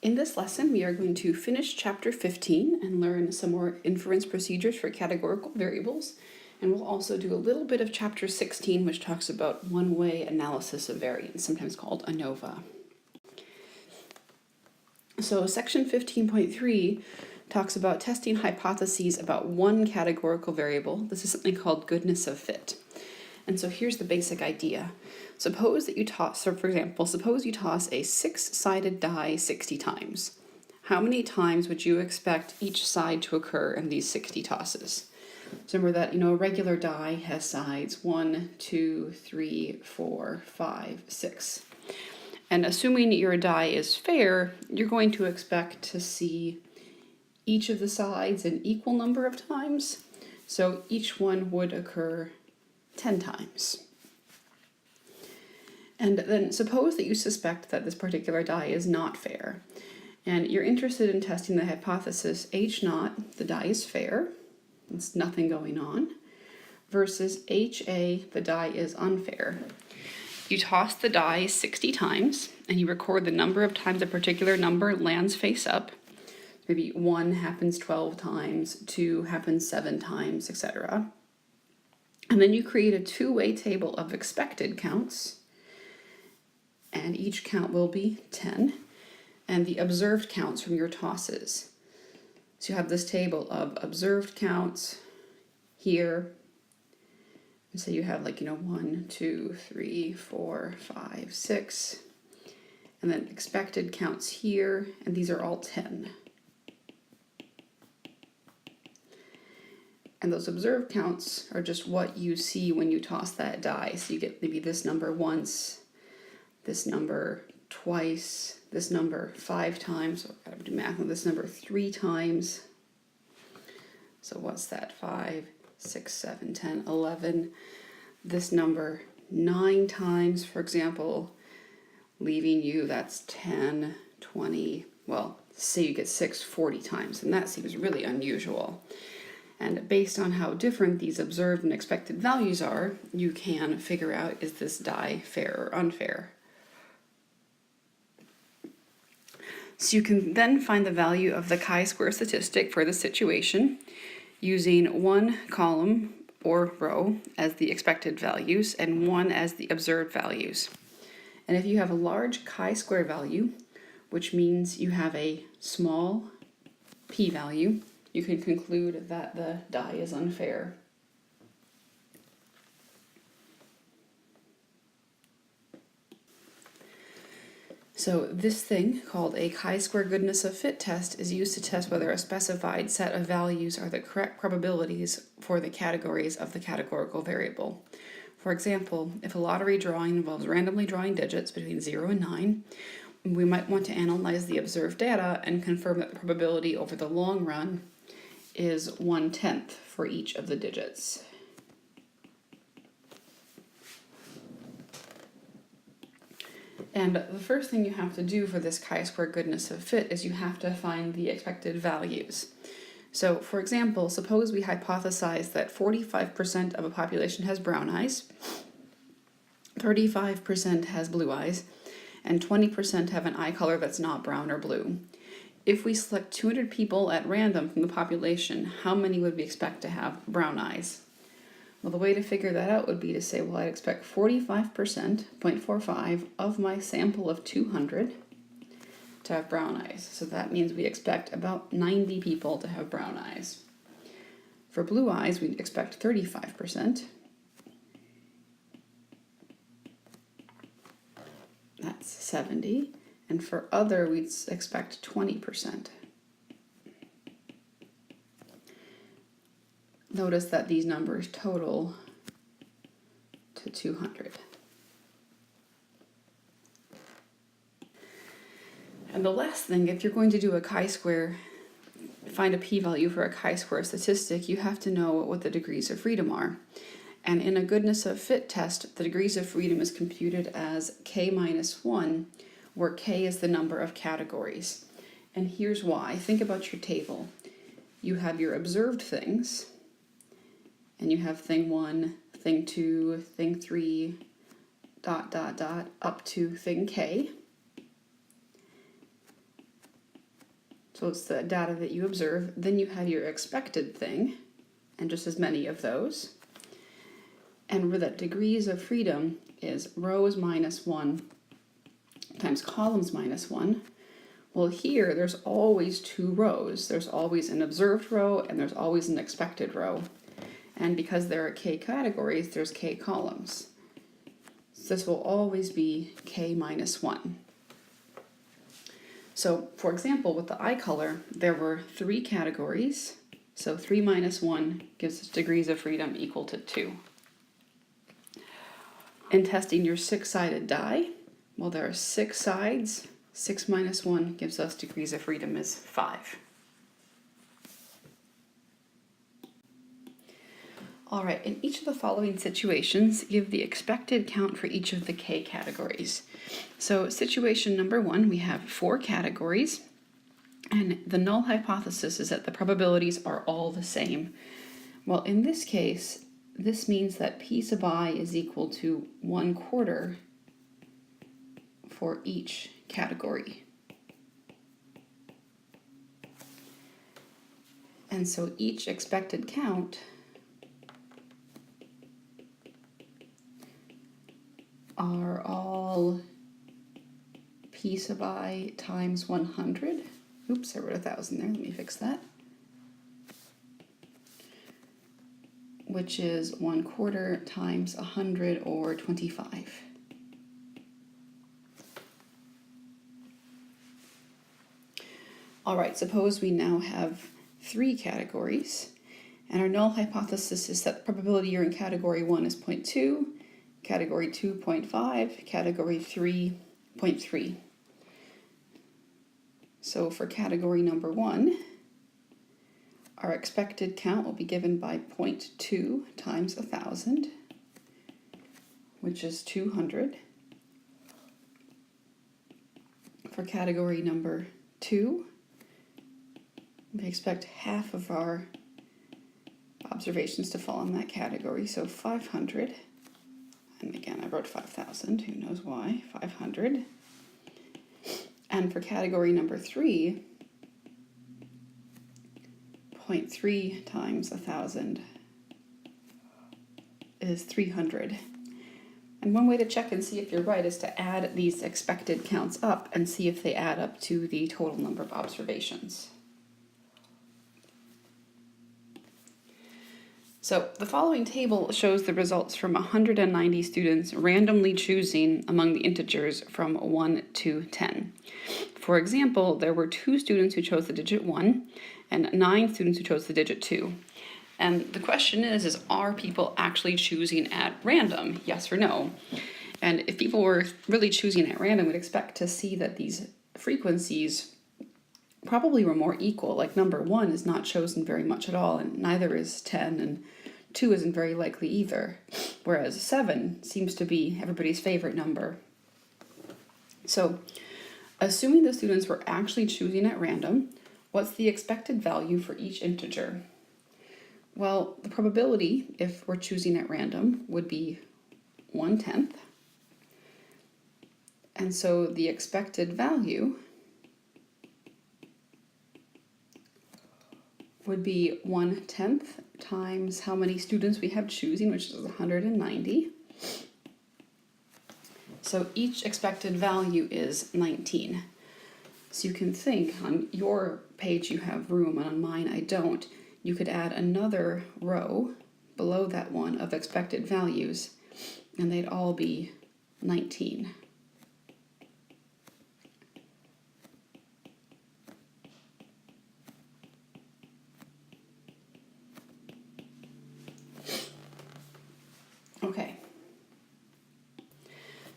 In this lesson, we are going to finish chapter 15 and learn some more inference procedures for categorical variables. And we'll also do a little bit of chapter 16, which talks about one-way analysis of variance, sometimes called ANOVA. So section 15.3 talks about testing hypotheses about one categorical variable. This is something called goodness of fit. And so here's the basic idea. Suppose that you toss, so for example, suppose you toss a 6-sided die 60 times. How many times would you expect each side to occur in these 60 tosses? So remember that, a regular die has sides 1, 2, 3, 4, 5, 6. And assuming your die is fair, you're going to expect to see each of the sides an equal number of times. So each one would occur 10 times. And then suppose that you suspect that this particular die is not fair, and you're interested in testing the hypothesis H0, the die is fair, there's nothing going on, versus HA, the die is unfair. You toss the die 60 times, and you record the number of times a particular number lands face up. Maybe 1 happens 12 times, 2 happens 7 times, etc. And then you create a two-way table of expected counts, and each count will be 10, and the observed counts from your tosses. So you have this table of observed counts here, and so you have 1, 2, 3, 4, 5, 6, and then expected counts here, and these are all 10. And those observed counts are just what you see when you toss that die. So you get maybe this number once, this number twice, this number 5 times, so I've got to do math on this number 3 times. So what's that? 5, 6, 7, 10, 11. This number 9 times, for example, leaving you, that's 10, 20, well, say you get 6 40 times, and that seems really unusual. And based on how different these observed and expected values are, you can figure out, is this die fair or unfair? So you can then find the value of the chi-square statistic for the situation using one column or row as the expected values and one as the observed values. And if you have a large chi-square value, which means you have a small p-value, you can conclude that the die is unfair. So this thing, called a chi-square goodness of fit test, is used to test whether a specified set of values are the correct probabilities for the categories of the categorical variable. For example, if a lottery drawing involves randomly drawing digits between 0 and 9, we might want to analyze the observed data and confirm that the probability over the long run is 1/10 for each of the digits. And the first thing you have to do for this chi-square goodness of fit is you have to find the expected values. So for example, suppose we hypothesize that 45% of a population has brown eyes, 35% has blue eyes, and 20% have an eye color that's not brown or blue. If we select 200 people at random from the population, how many would we expect to have brown eyes? Well, the way to figure that out would be to say, well, I'd expect 45%, 0.45, of my sample of 200 to have brown eyes. So that means we expect about 90 people to have brown eyes. For blue eyes, we'd expect 35%. That's 70. And for other, we'd expect 20%. Notice that these numbers total to 200. And the last thing, if you're going to do a chi-square, find a p-value for a chi-square statistic, you have to know what the degrees of freedom are. And in a goodness of fit test, the degrees of freedom is computed as k minus 1, where k is the number of categories. And here's why. Think about your table. You have your observed things, and you have thing 1, thing 2, thing 3, ... up to thing k. So it's the data that you observe. Then you have your expected thing, and just as many of those. And where that degrees of freedom is rows minus 1 times columns minus 1. Well, here there's always 2 rows. There's always an observed row and there's always an expected row. And because there are k categories, there's k columns. So this will always be k minus 1. So, for example, with the eye color, there were 3 categories. So 3 minus 1 gives us degrees of freedom equal to 2. In testing your 6-sided die, well, there are 6 sides. 6 minus 1 gives us degrees of freedom is 5. All right, in each of the following situations, give the expected count for each of the k categories. So situation number 1, we have 4 categories, and the null hypothesis is that the probabilities are all the same. Well, in this case, this means that p sub I is equal to 1/4 for each category. And so each expected count are all p sub I times 100. Oops, I wrote 1,000 there. Let me fix that. Which is 1/4 times 100, or 25. All right, suppose we now have 3 categories, and our null hypothesis is that the probability you're in category 1 is 0.2, category 2, 0.5, category 3, 0.3. So for category number 1, our expected count will be given by 0.2 times 1,000, which is 200. For category number 2, we expect half of our observations to fall in that category, so 500. And again, I wrote 5,000, who knows why, 500. And for category number 3, 0.3 times 1,000 is 300. And one way to check and see if you're right is to add these expected counts up and see if they add up to the total number of observations. So the following table shows the results from 190 students randomly choosing among the integers from 1 to 10. For example, there were 2 students who chose the digit 1 and 9 students who chose the digit 2. And the question is are people actually choosing at random, yes or no? And if people were really choosing at random, we'd expect to see that these frequencies probably were more equal. Like number 1 is not chosen very much at all, and neither is 10, and 2 isn't very likely either, whereas 7 seems to be everybody's favorite number. So, assuming the students were actually choosing at random, what's the expected value for each integer? Well, the probability, if we're choosing at random, would be 1/10. And so the expected value would be 1/10 times how many students we have choosing, which is 190. So each expected value is 19. So you can think, on your page you have room, and on mine I don't. You could add another row below that one of expected values, and they'd all be 19. Okay.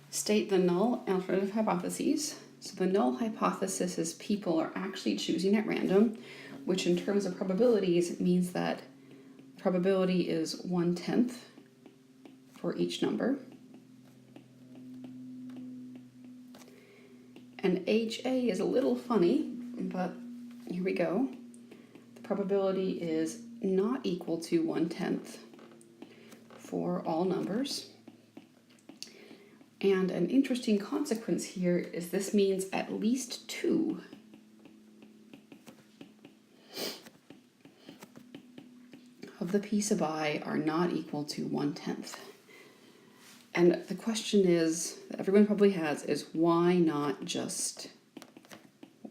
State the null alternative hypotheses. So the null hypothesis is people are actually choosing at random, which in terms of probabilities means that probability is 1/10 for each number. And HA is a little funny, but here we go. The probability is not equal to 1/10 for all numbers. And an interesting consequence here is this means at least 2 of the p sub I are not equal to 1/10. And the question is, that everyone probably has, is why not just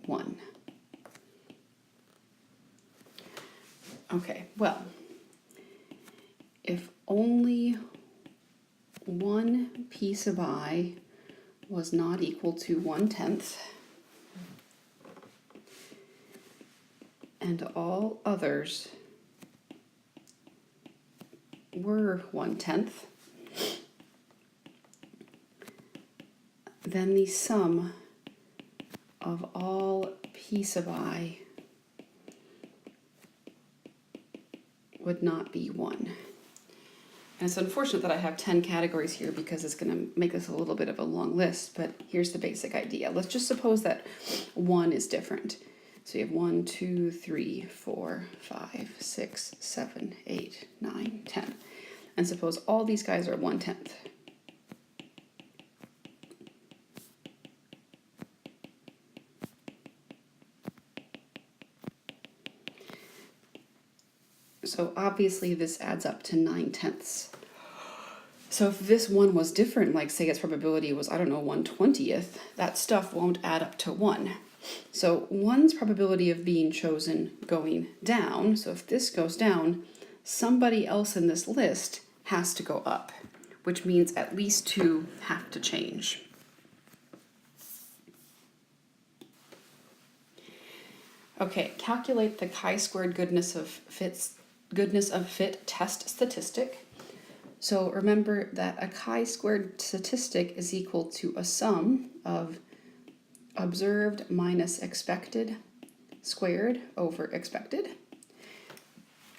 1? Okay, well, if only one p sub I was not equal to 1/10, and all others were 1/10, then the sum of all p sub I would not be 1. And it's unfortunate that I have 10 categories here because it's going to make this a little bit of a long list, but here's the basic idea. Let's just suppose that 1 is different. So you have 1, 2, 3, 4, 5, 6, 7, 8, 9, 10. And suppose all these guys are 1/10. So obviously this adds up to 9/10. So if this one was different, like say its probability was, I don't know, 1/20th, that stuff won't add up to 1. So 1's probability of being chosen going down, so if this goes down, somebody else in this list has to go up, which means at least 2 have to change. Okay, calculate the chi-squared goodness of fit test statistic. So remember that a chi-squared statistic is equal to a sum of observed minus expected squared over expected.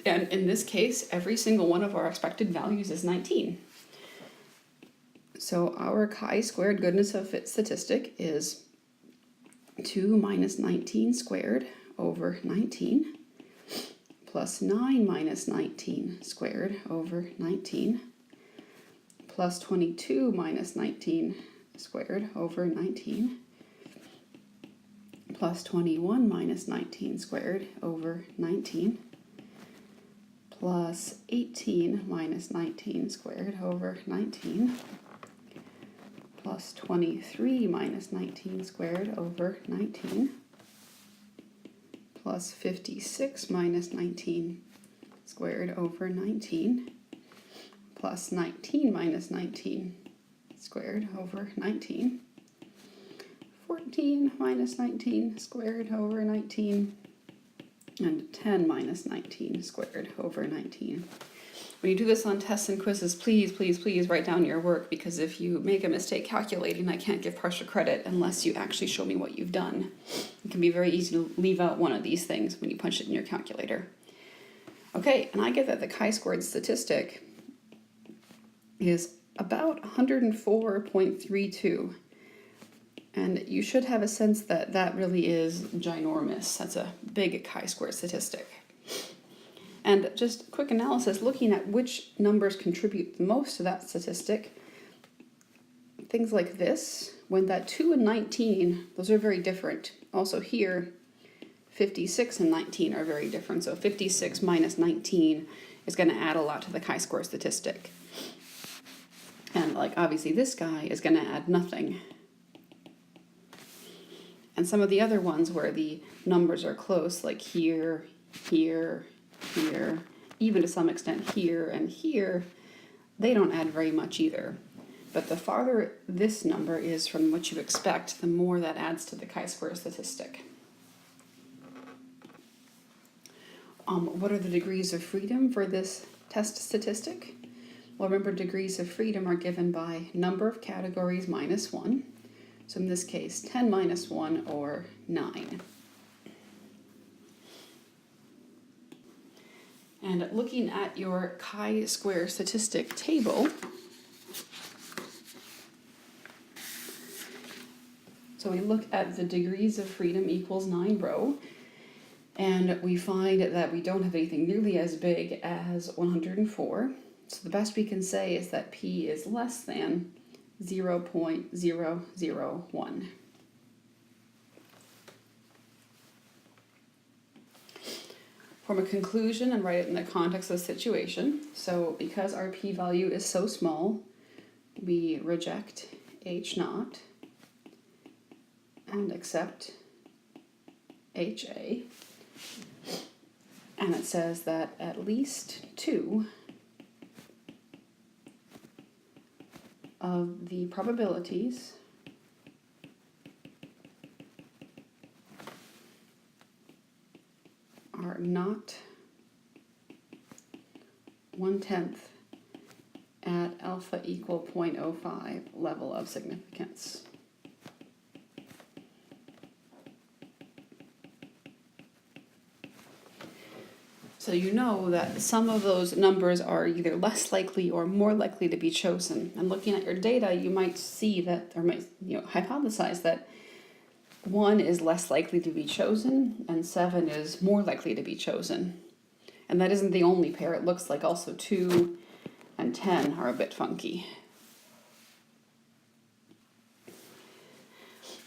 And in this case, every single one of our expected values is 19. So our chi-squared goodness of fit statistic is 2 minus 19 squared over 19 plus 9 minus 19 squared over 19 plus 22 minus 19 squared over 19 plus 21 minus 19 squared over 19 plus 18 minus 19 squared over 19 plus 23 minus 19 squared over 19 plus 56 minus 19 squared over 19 plus 19 minus 19 squared over 19, 14 minus 19 squared over 19, and 10 minus 19 squared over 19. When you do this on tests and quizzes, please, please, please write down your work, because if you make a mistake calculating, I can't give partial credit unless you actually show me what you've done. It can be very easy to leave out one of these things when you punch it in your calculator. Okay, and I get that the chi-squared statistic is about 104.32. And you should have a sense that that really is ginormous. That's a big chi-squared statistic. And just quick analysis, looking at which numbers contribute the most to that statistic, things like this, when that 2 and 19, those are very different. Also here, 56 and 19 are very different. So 56 minus 19 is going to add a lot to the chi-square statistic. And like obviously this guy is going to add nothing. And some of the other ones where the numbers are close, like here, here, here, even to some extent here and here, they don't add very much either. But the farther this number is from what you expect, the more that adds to the chi-square statistic. What are the degrees of freedom for this test statistic? Well, remember, degrees of freedom are given by number of categories minus 1. So in this case, 10 minus 1, or 9. And looking at your chi-square statistic table, so we look at the degrees of freedom equals 9 rho, and we find that we don't have anything nearly as big as 104. So the best we can say is that p is less than 0.001. form a conclusion and write it in the context of the situation. So because our p-value is so small, we reject H0 and accept HA. And it says that at least 2 of the probabilities are not 1/10 at alpha equal 0.05 level of significance. So you know that some of those numbers are either less likely or more likely to be chosen. And looking at your data, you might see that, or might hypothesize that 1 is less likely to be chosen and 7 is more likely to be chosen. And that isn't the only pair. It looks like also 2 and 10 are a bit funky.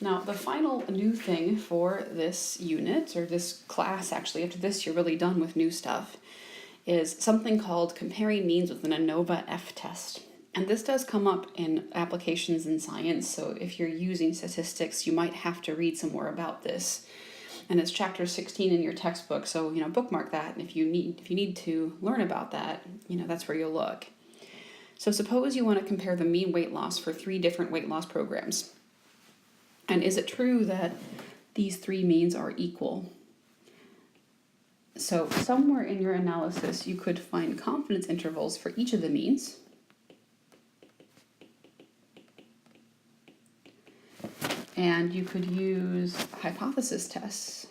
Now, the final new thing for this unit, or this class actually, after this you're really done with new stuff, is something called comparing means with an ANOVA F-Test. And this does come up in applications in science, so if you're using statistics, you might have to read some more about this. And it's chapter 16 in your textbook, so bookmark that, and if you need to learn about that, that's where you'll look. So suppose you want to compare the mean weight loss for 3 different weight loss programs. And is it true that these 3 means are equal? So somewhere in your analysis, you could find confidence intervals for each of the means. And you could use hypothesis tests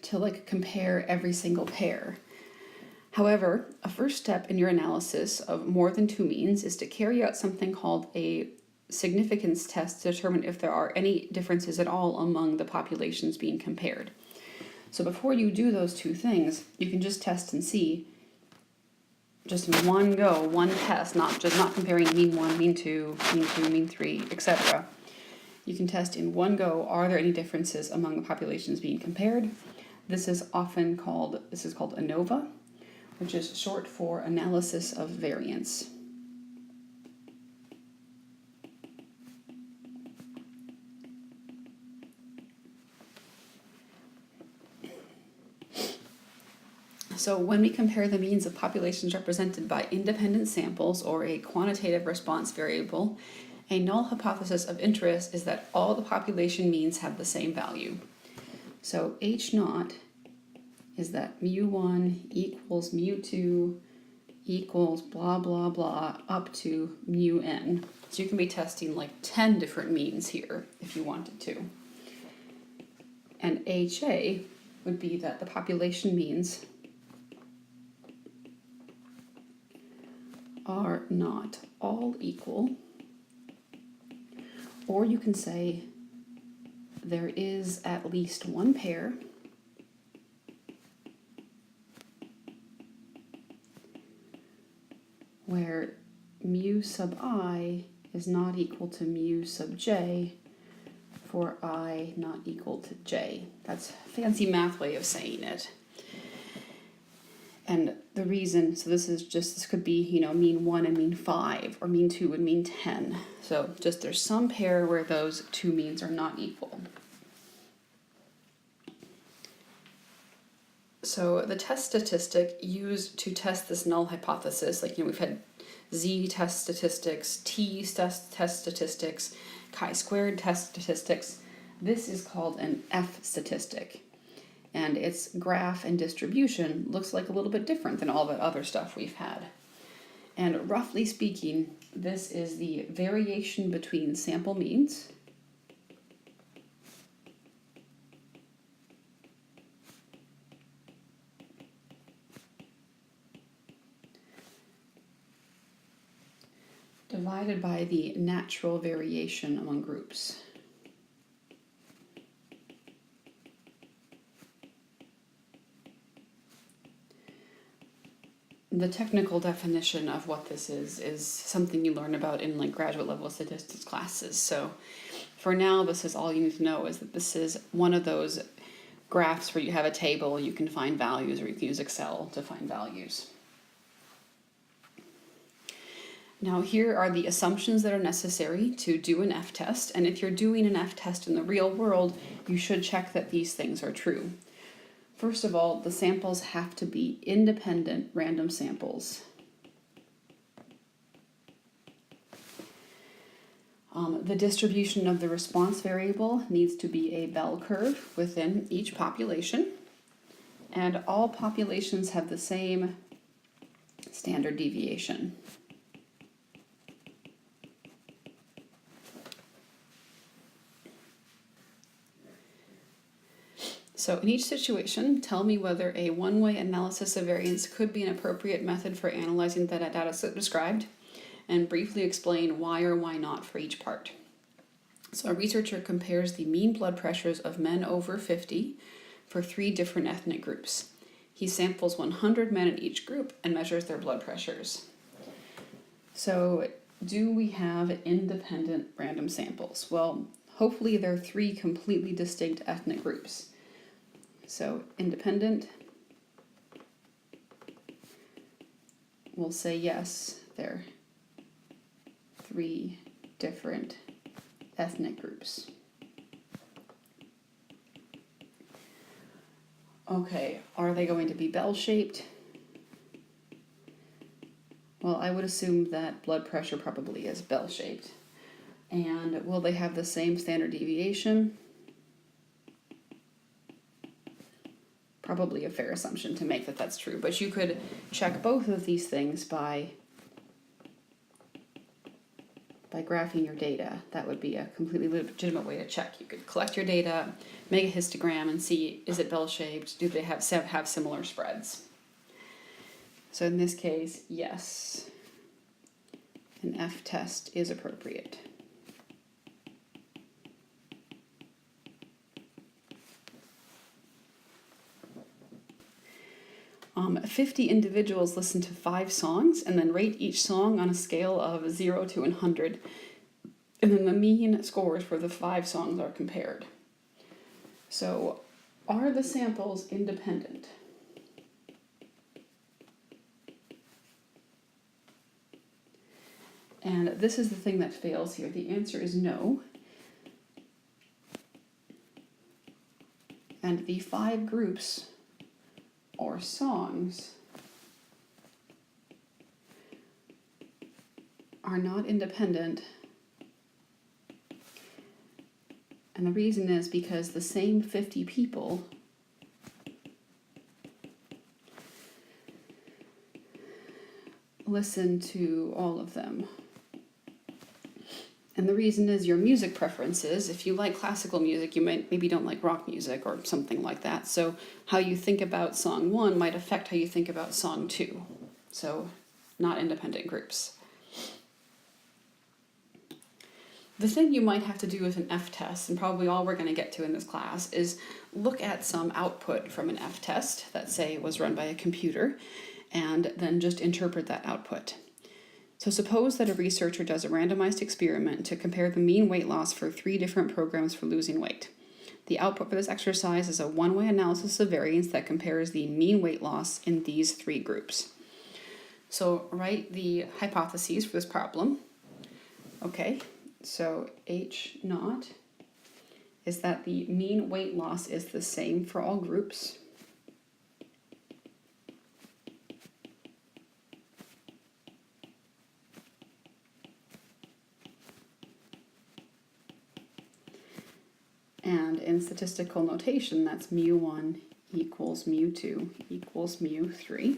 to compare every single pair. However, a first step in your analysis of more than 2 means is to carry out something called a significance test to determine if there are any differences at all among the populations being compared. So before you do those 2 things, you can just test and see, just in one go, one test, not comparing mean 1, mean 2, mean 3, etc. You can test in one go, are there any differences among the populations being compared? This is called ANOVA, which is short for analysis of variance. So when we compare the means of populations represented by independent samples or a quantitative response variable, a null hypothesis of interest is that all the population means have the same value. So H0 is that mu1 equals mu2 equals blah blah blah up to mu n. So you can be testing 10 different means here if you wanted to. And HA would be that the population means are not all equal, or you can say there is at least one pair where mu sub I is not equal to mu sub j for I not equal to j. That's a fancy math way of saying it. And the reason, so this could be, mean 1 and mean 5, or mean 2 and mean 10. So just there's some pair where those 2 means are not equal. So the test statistic used to test this null hypothesis, we've had z-test statistics, t-test statistics, chi-squared test statistics. This is called an F-statistic. And its graph and distribution looks like a little bit different than all the other stuff we've had. And roughly speaking, this is the variation between sample means divided by the natural variation among groups. The technical definition of what this is something you learn about in graduate level statistics classes. So for now, this is all you need to know, is that this is one of those graphs where you have a table, you can find values, or you can use Excel to find values. Now here are the assumptions that are necessary to do an F-test, and if you're doing an F-test in the real world, you should check that these things are true. First of all, the samples have to be independent random samples. The distribution of the response variable needs to be a bell curve within each population, and all populations have the same standard deviation. So in each situation, tell me whether a one-way analysis of variance could be an appropriate method for analyzing the data set described, and briefly explain why or why not for each part. So a researcher compares the mean blood pressures of men over 50 for 3 different ethnic groups. He samples 100 men in each group and measures their blood pressures. So do we have independent random samples? Well, hopefully there are 3 completely distinct ethnic groups. So independent, we'll say yes, they're 3 different ethnic groups. Okay, are they going to be bell-shaped? Well, I would assume that blood pressure probably is bell-shaped. And will they have the same standard deviation? Probably a fair assumption to make that that's true, but you could check both of these things by graphing your data. That would be a completely legitimate way to check. You could collect your data, make a histogram, and see, is it bell-shaped? Do they have similar spreads? So in this case, yes, an F-test is appropriate. 50 individuals listen to 5 songs and then rate each song on a scale of 0 to 100. And then the mean scores for the 5 songs are compared. So, are the samples independent? And this is the thing that fails here. The answer is no. And the 5 groups or songs are not independent, and the reason is because the same 50 people listen to all of them. And the reason is your music preferences. If you like classical music, you maybe don't like rock music or something like that. So how you think about song 1 might affect how you think about song 2. So not independent groups. The thing you might have to do with an F-test, and probably all we're going to get to in this class, is look at some output from an F-test that, say, was run by a computer, and then just interpret that output. So suppose that a researcher does a randomized experiment to compare the mean weight loss for 3 different programs for losing weight. The output for this exercise is a one-way analysis of variance that compares the mean weight loss in these 3 groups. So write the hypotheses for this problem. Okay, so H0 is that the mean weight loss is the same for all groups. And in statistical notation, that's mu1 equals mu2 equals mu3.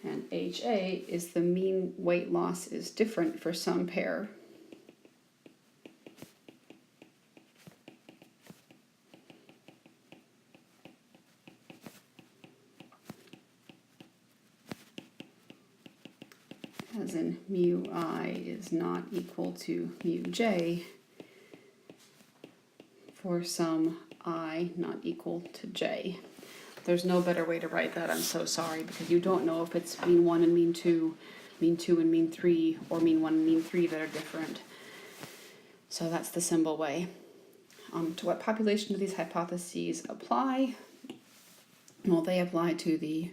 And HA is the mean weight loss is different for some pair. As in mu I is not equal to mu j for some I not equal to j. There's no better way to write that, I'm so sorry, because you don't know if it's mean 1 and mean 2 and mean 3, or mean 1 and mean 3 that are different. So that's the symbol way. To what population do these hypotheses apply? Well, they apply to the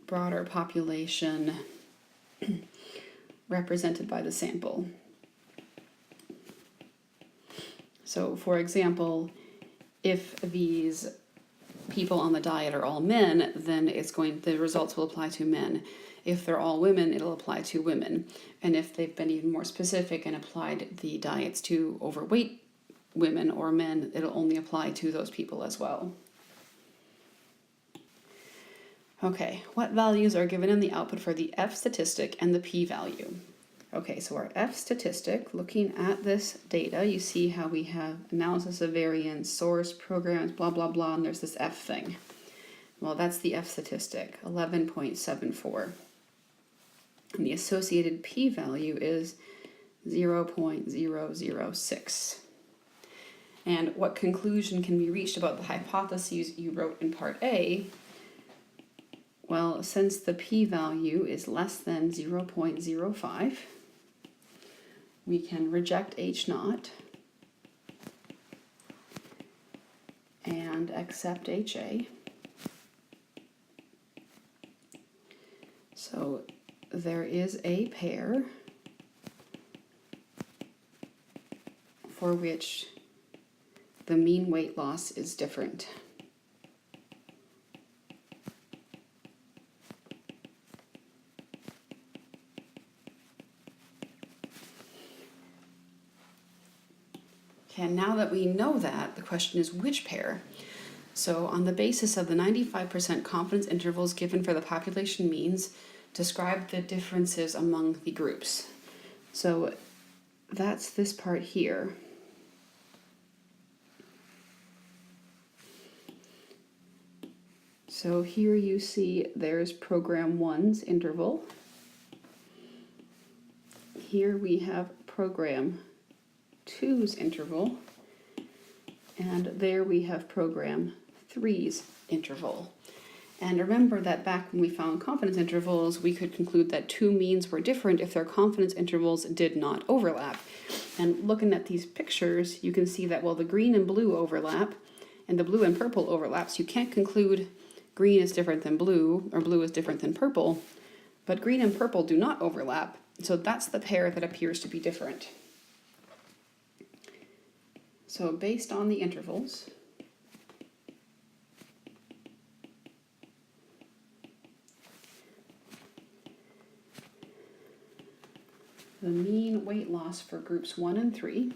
broader population represented by the sample. So, for example, if these people on the diet are all men, then the results will apply to men. If they're all women, it'll apply to women. And if they've been even more specific and applied the diets to overweight women or men, it'll only apply to those people as well. Okay, what values are given in the output for the F statistic and the p-value? Okay, so our F statistic, looking at this data, you see how we have analysis of variance, source, programs, blah, blah, blah, and there's this F thing. Well, that's the F statistic, 11.74. And the associated p-value is 0.006. And what conclusion can be reached about the hypotheses you wrote in part A? Well, since the p-value is less than 0.05, we can reject H0 and accept HA. So there is a pair for which the mean weight loss is different. Okay, and now that we know that, the question is which pair? So on the basis of the 95% confidence intervals given for the population means, describe the differences among the groups. So that's this part here. So here you see there's program 1's interval. Here we have program 2's interval. And there we have program 3's interval. And remember that back when we found confidence intervals, we could conclude that two means were different if their confidence intervals did not overlap. And looking at these pictures, you can see that while the green and blue overlap, and the blue and purple overlaps, you can't conclude green is different than blue, or blue is different than purple, but green and purple do not overlap, so that's the pair that appears to be different. So based on the intervals, the mean weight loss for groups 1 and 3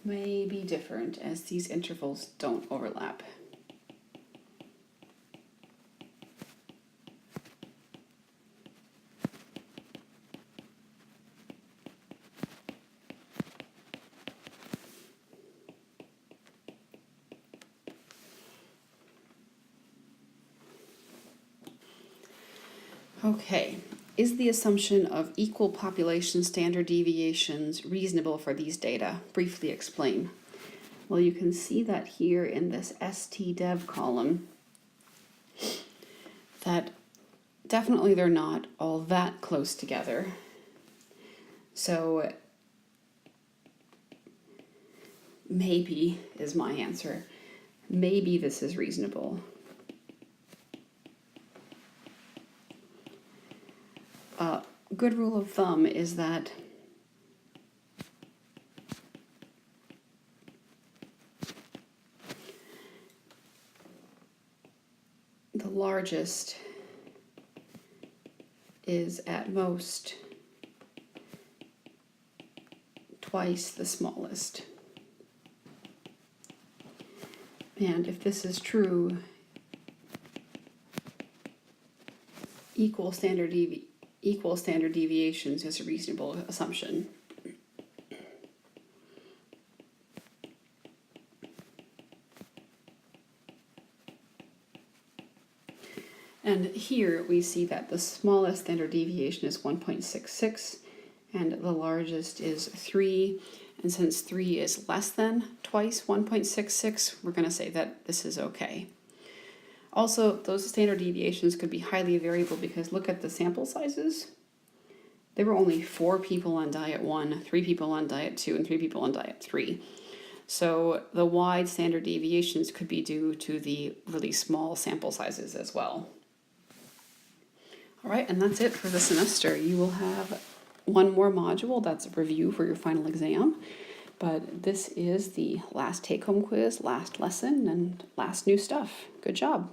may be different as these intervals don't overlap. Okay, is the assumption of equal population standard deviations reasonable for these data? Briefly explain. Well, you can see that here in this STDev column that definitely they're not all that close together. So maybe is my answer. Maybe this is reasonable. Good rule of thumb is that the largest is at most twice the smallest. And if this is true, equal standard deviations is a reasonable assumption. And here we see that the smallest standard deviation is 1.66 and the largest is 3. And since 3 is less than twice 1.66, we're going to say that this is okay. Also, those standard deviations could be highly variable because look at the sample sizes. There were only 4 people on diet 1, 3 people on diet 2, and 3 people on diet 3. So the wide standard deviations could be due to the really small sample sizes as well. All right, and that's it for the semester. You will have one more module, that's a review for your final exam. But this is the last take-home quiz, last lesson, and last new stuff. Good job.